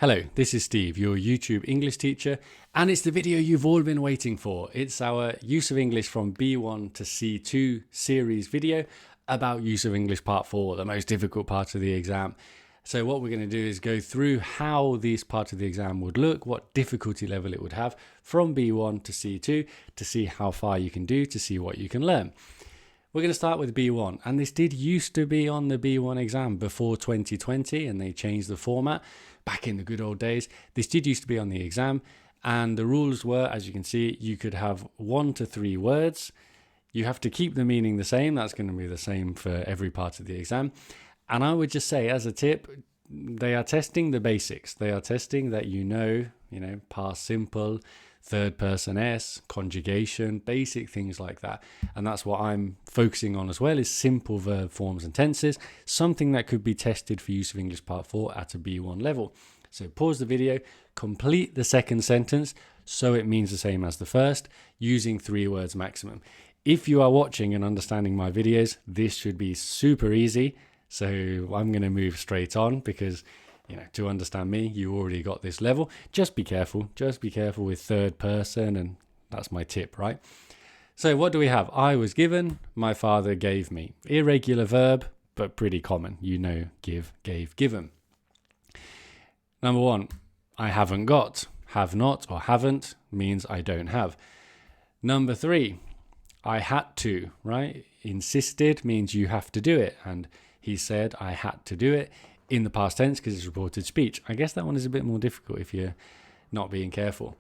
Hello, this is Steve, your YouTube English teacher, and it's the video you've all been waiting for. It's our Use of English from B1 to C2 series video about Use of English Part 4, the most difficult part of the exam. So what we're going to do is go through how this part of the exam would look, what difficulty level it would have from B1 to C2 to see how far you can do, to see what you can learn. We're going to start with B1, and this did used to be on the B1 exam before 2020, and they changed the format back in the good old days. This did used to be on the exam, and the rules were, as you can see, you could have 1 to 3 words. You have to keep the meaning the same. That's going to be the same for every part of the exam. And I would just say, as a tip, they are testing the basics. They are testing that you know, past simple, third person S, conjugation, basic things like that. And that's what I'm focusing on as well, is simple verb forms and tenses, something that could be tested for Use of English Part 4 at a B1 level. So pause the video, complete the second sentence so it means the same as the first, using 3 words maximum. If you are watching and understanding my videos, this should be super easy. So I'm going to move straight on because to understand me, you already got this level. Just be careful with third person, and that's my tip, right? So what do we have? I was given, my father gave me. Irregular verb, but pretty common. Give, gave, given. Number 1, I haven't got. Have not or haven't means I don't have. Number 3, I had to, right? Insisted means you have to do it, and he said I had to do it in the past tense because it's reported speech. I guess that one is a bit more difficult if you're not being careful.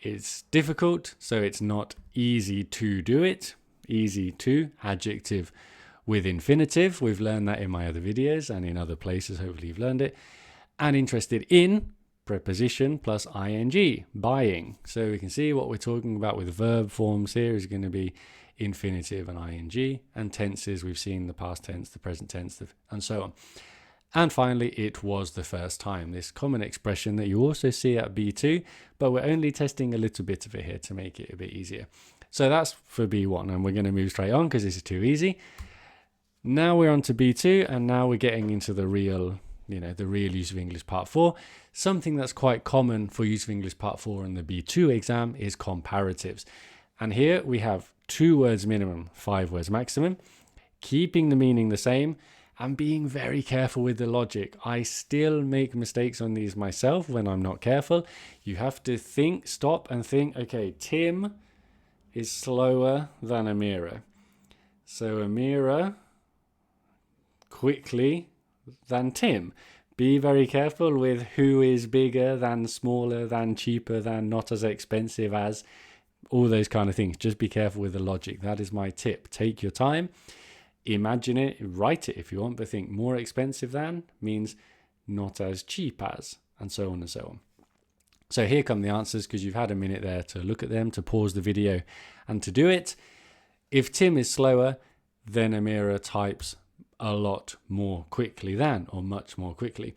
It's difficult, so it's not easy to do it. Easy to, adjective with infinitive. We've learned that in my other videos and in other places. Hopefully you've learned it. And interested in, preposition plus ing, buying. So we can see what we're talking about with verb forms here is going to be infinitive and ing, and tenses we've seen the past tense, the present tense, and so on. And finally, it was the first time, this common expression that you also see at B2, but we're only testing a little bit of it here to make it a bit easier. So that's for B1, and we're going to move straight on because this is too easy. Now we're on to B2, and now we're getting into the real Use of English Part 4. Something that's quite common for Use of English Part 4 in the B2 exam is comparatives. And here we have 2 words minimum, 5 words maximum, keeping the meaning the same, and being very careful with the logic. I still make mistakes on these myself when I'm not careful. You have to think, stop and think, okay, Tim is slower than Amira. So Amira quickly than Tim. Be very careful with who is bigger than, smaller than, cheaper than, not as expensive as, all those kind of things. Just be careful with the logic. That is my tip. Take your time. Imagine it, write it if you want, but think more expensive than means not as cheap as, and so on and so on. So here come the answers, because you've had a minute there to look at them, to pause the video and to do it. If Tim is slower, then Amira types a lot more quickly than, or much more quickly.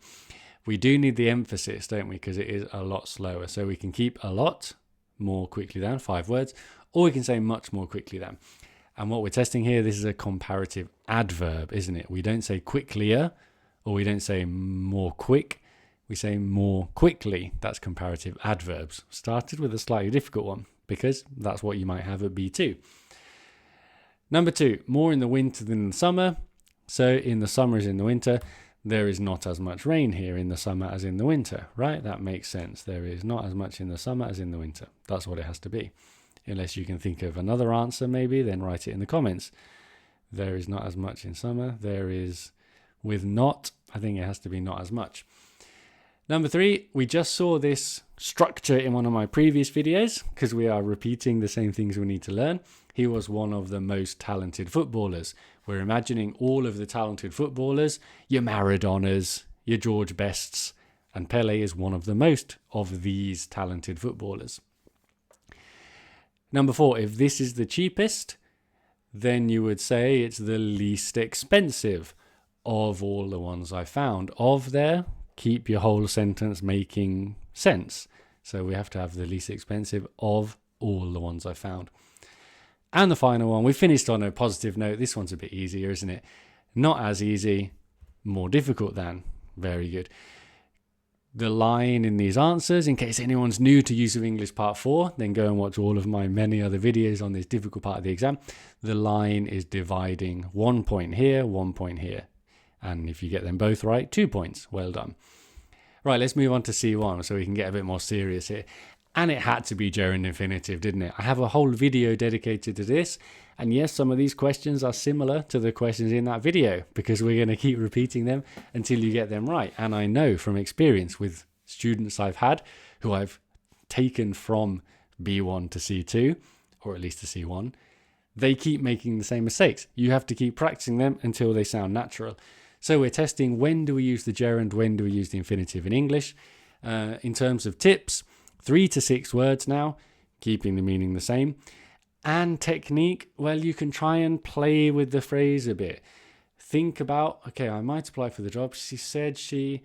We do need the emphasis, don't we? Because it is a lot slower. So we can keep a lot more quickly than, 5 words, or we can say much more quickly than. And what we're testing here, this is a comparative adverb, isn't it? We don't say quicklier, or we don't say more quick. We say more quickly. That's comparative adverbs. Started with a slightly difficult one, because that's what you might have at B2. Number 2, more in the winter than in the summer. So in the summer as in the winter, there is not as much rain here in the summer as in the winter, right? That makes sense. There is not as much in the summer as in the winter. That's what it has to be. Unless you can think of another answer maybe, then write it in the comments. There is not as much in summer. There is with not, I think it has to be not as much. Number 3, we just saw this structure in one of my previous videos because we are repeating the same things we need to learn. He was one of the most talented footballers. We're imagining all of the talented footballers, your Maradonas, your George Bests, and Pele is one of the most of these talented footballers. Number 4, if this is the cheapest, then you would say it's the least expensive of all the ones I found. Of there, keep your whole sentence making sense. So we have to have the least expensive of all the ones I found. And the final one, we finished on a positive note. This one's a bit easier, isn't it? Not as easy, more difficult than. Very good. the line in these answers, in case anyone's new to Use of English Part 4, then go and watch all of my many other videos on this difficult part of the exam. The line is dividing 1 point here, 1 point here. And if you get them both right, 2 points. Well done. Right, let's move on to C1 so we can get a bit more serious here. And it had to be gerund infinitive, didn't it? I have a whole video dedicated to this. And yes, some of these questions are similar to the questions in that video because we're going to keep repeating them until you get them right. And I know from experience with students I've had who I've taken from B1 to C2, or at least to C1, they keep making the same mistakes. You have to keep practicing them until they sound natural. So we're testing when do we use the gerund, when do we use the infinitive in English. In terms of tips, 3 to 6 words now, keeping the meaning the same. And technique, well, you can try and play with the phrase a bit. Think about, okay, I might apply for the job. She said she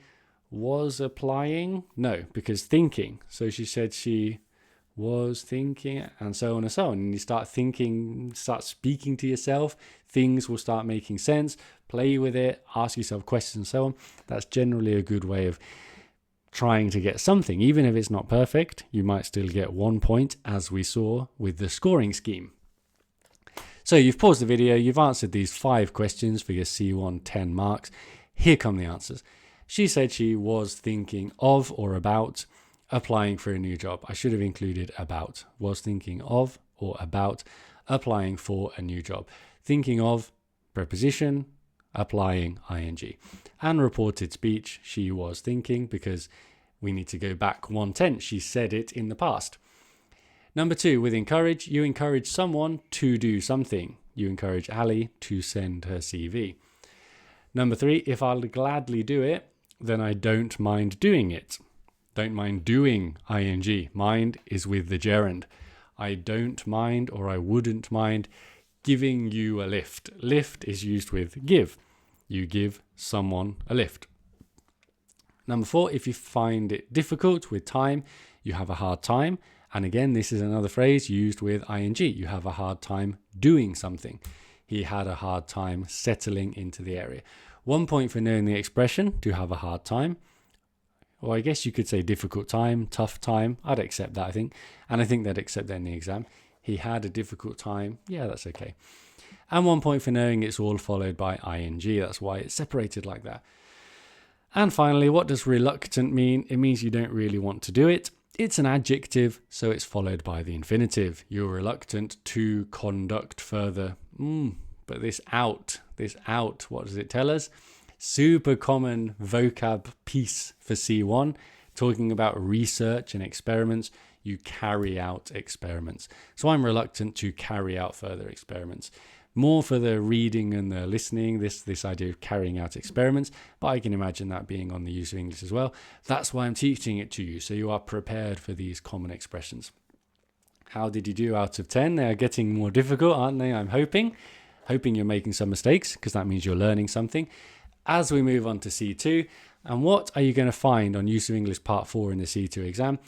was applying. No, because thinking. So she said she was thinking, and so on and so on. And you start thinking, start speaking to yourself. Things will start making sense. Play with it, ask yourself questions and so on. That's generally a good way of trying to get something. Even if it's not perfect, you might still get 1 point, as we saw with the scoring scheme. So you've paused the video, you've answered these 5 questions for your C1 10 marks. Here come the answers. She said she was thinking of or about applying for a new job. I should have included about. Was thinking of or about applying for a new job. Thinking of, preposition, applying, ing. And reported speech, she was thinking, because we need to go back 1 tense. She said it in the past. Number 2, with encourage, you encourage someone to do something. You encourage Ali to send her CV. Number 3, if I'll gladly do it, then I don't mind doing it. Don't mind doing, ing. Mind is with the gerund. I don't mind, or I wouldn't mind, giving you a lift. Lift is used with give. You give someone a lift. Number 4, if you find it difficult with time, you have a hard time. And again, this is another phrase used with ing. You have a hard time doing something. He had a hard time settling into the area. 1 point for knowing the expression, to have a hard time. Or I guess you could say difficult time, tough time. I'd accept that, I think. And I think they'd accept that in the exam. He had a difficult time. Yeah, that's okay. And 1 point for knowing it's all followed by ing. That's why it's separated like that. And finally, what does reluctant mean? It means you don't really want to do it. It's an adjective, so it's followed by the infinitive. You're reluctant to conduct further. But this out, what does it tell us? Super common vocab piece for C1, talking about research and experiments. You carry out experiments. So I'm reluctant to carry out further experiments. More for the reading and the listening, this idea of carrying out experiments, but I can imagine that being on the Use of English as well. That's why I'm teaching it to you, so you are prepared for these common expressions. How did you do out of 10? They are getting more difficult, aren't they? I'm hoping you're making some mistakes, because that means you're learning something. As we move on to C2, and what are you going to find on Use of English Part 4 in the C2 exam?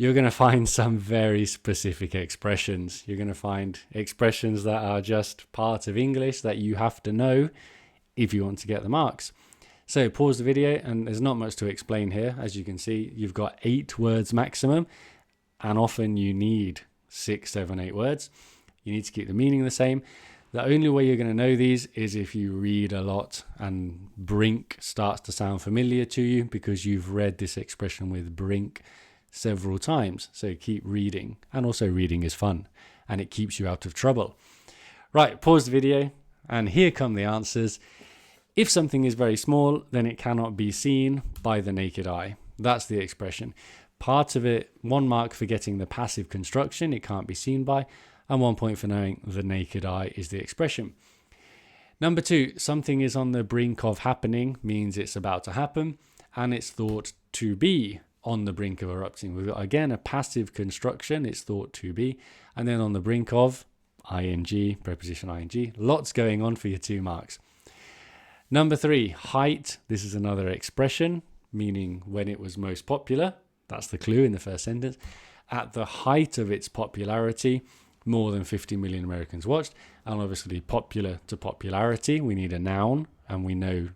You're going to find some very specific expressions. You're going to find expressions that are just part of English that you have to know if you want to get the marks. So pause the video, and there's not much to explain here. As you can see, you've got 8 words maximum, and often you need 6, 7, 8 words. You need to keep the meaning the same. The only way you're going to know these is if you read a lot and brink starts to sound familiar to you, because you've read this expression with brink several times. So keep reading, and also reading is fun and it keeps you out of trouble. Right, pause the video, and here come the answers. If something is very small, then it cannot be seen by the naked eye. That's the expression. Part of it, 1 mark for getting the passive construction, it can't be seen by, and 1 point for knowing the naked eye is the expression. Number 2, something is on the brink of happening means it's about to happen, and it's thought to be on the brink of erupting. We've got, again, a passive construction, it's thought to be, and then on the brink of, ing, preposition ing. Lots going on for your 2 marks. Number 3, height. This is another expression, meaning when it was most popular. That's the clue in the first sentence. At the height of its popularity, more than 50 million Americans watched. And obviously, popular to popularity, we need a noun, and we know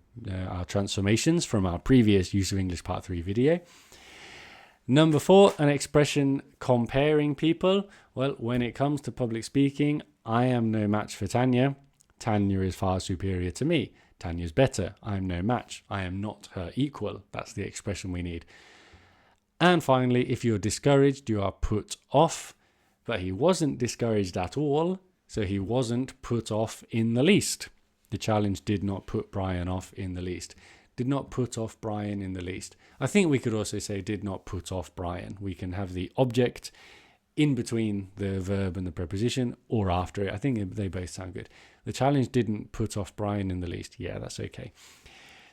our transformations from our previous Use of English Part 3 video. Number 4, an expression comparing people. Well, when it comes to public speaking, I am no match for Tanya. Tanya is far superior to me. Tanya's better. I'm no match. I am not her equal. That's the expression we need. And finally, if you're discouraged, you are put off. But he wasn't discouraged at all, so he wasn't put off in the least. The challenge did not put Brian off in the least. Did not put off Brian in the least. I think we could also say did not put off Brian. We can have the object in between the verb and the preposition or after it. I think they both sound good. The challenge didn't put off Brian in the least. Yeah, that's okay.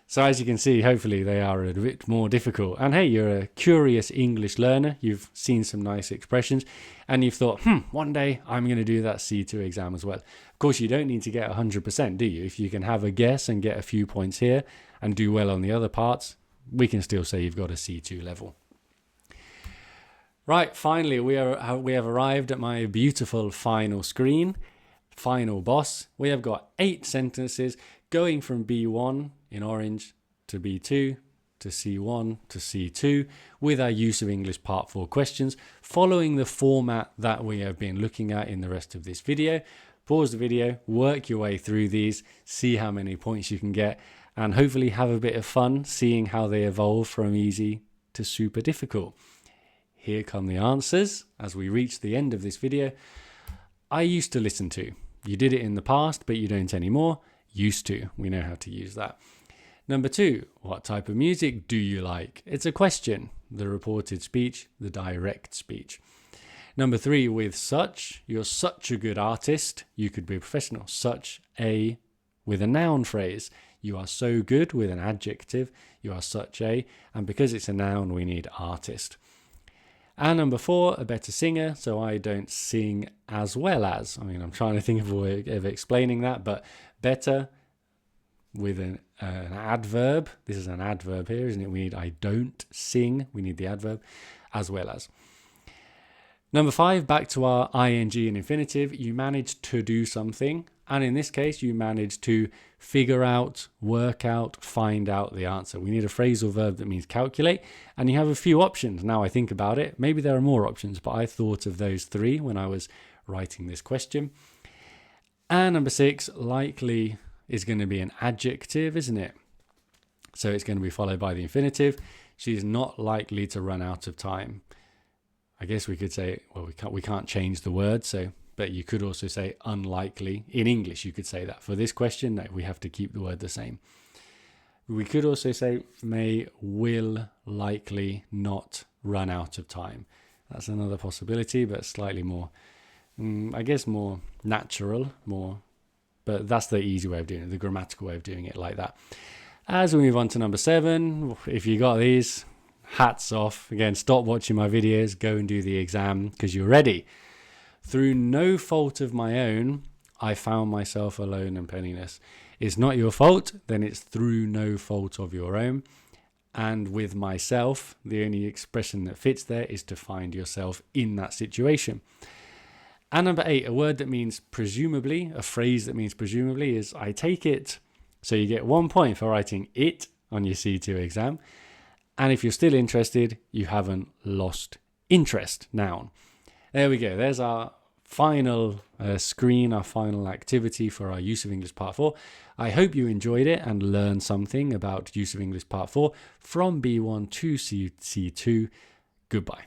So as you can see, hopefully they are a bit more difficult. And hey, you're a curious English learner. You've seen some nice expressions and you've thought, one day I'm going to do that C2 exam as well. Of course, you don't need to get 100%, do you? If you can have a guess and get a few points here and do well on the other parts, we can still say you've got a C2 level. Right, finally, we have arrived at my beautiful final screen, final boss. We have got 8 sentences going from B1 in orange to B2 to C1 to C2 with our use of English Part 4 questions, following the format that we have been looking at in the rest of this video. Pause the video, work your way through these, see how many points you can get, and hopefully have a bit of fun seeing how they evolve from easy to super difficult. Here come the answers as we reach the end of this video. I used to listen to. You did it in the past, but you don't anymore. Used to. We know how to use that. Number 2, what type of music do you like? It's a question. The reported speech, the direct speech. Number 3, with such, you're such a good artist. You could be a professional. Such a, with a noun phrase. You are so good with an adjective. You are such a, and because it's a noun, we need artist. And number 4, a better singer. So I don't sing as well as. I mean, I'm trying to think of a way of explaining that, but better with an adverb. This is an adverb here, isn't it? We need I don't sing. We need the adverb as well as. Number 5, back to our ing and infinitive. You managed to do something. And in this case, you managed to figure out, work out, find out the answer. We need a phrasal verb that means calculate. And you have a few options. Now I think about it. Maybe there are more options, but I thought of those 3 when I was writing this question. And number 6, likely is going to be an adjective, isn't it? So it's going to be followed by the infinitive. She's not likely to run out of time. I guess we could say, well, we can't change the word, so but you could also say unlikely. In English, you could say that. For this question, no, we have to keep the word the same. We could also say may, will, likely not run out of time. That's another possibility, but slightly more, I guess more natural, but that's the easy way of doing it, the grammatical way of doing it like that. As we move on to number 7, if you got these, hats off. Again, stop watching my videos, go and do the exam because you're ready. Through no fault of my own, I found myself alone and penniless. It's not your fault, then it's through no fault of your own. And with myself, the only expression that fits there is to find yourself in that situation. And number 8, a word that means presumably, a phrase that means presumably is I take it. So you get 1 point for writing it on your C2 exam. And if you're still interested, you haven't lost interest. Noun. There we go. There's our final screen, our final activity for our Use of English Part 4. I hope you enjoyed it and learned something about Use of English Part 4 from B1 to C2. Goodbye.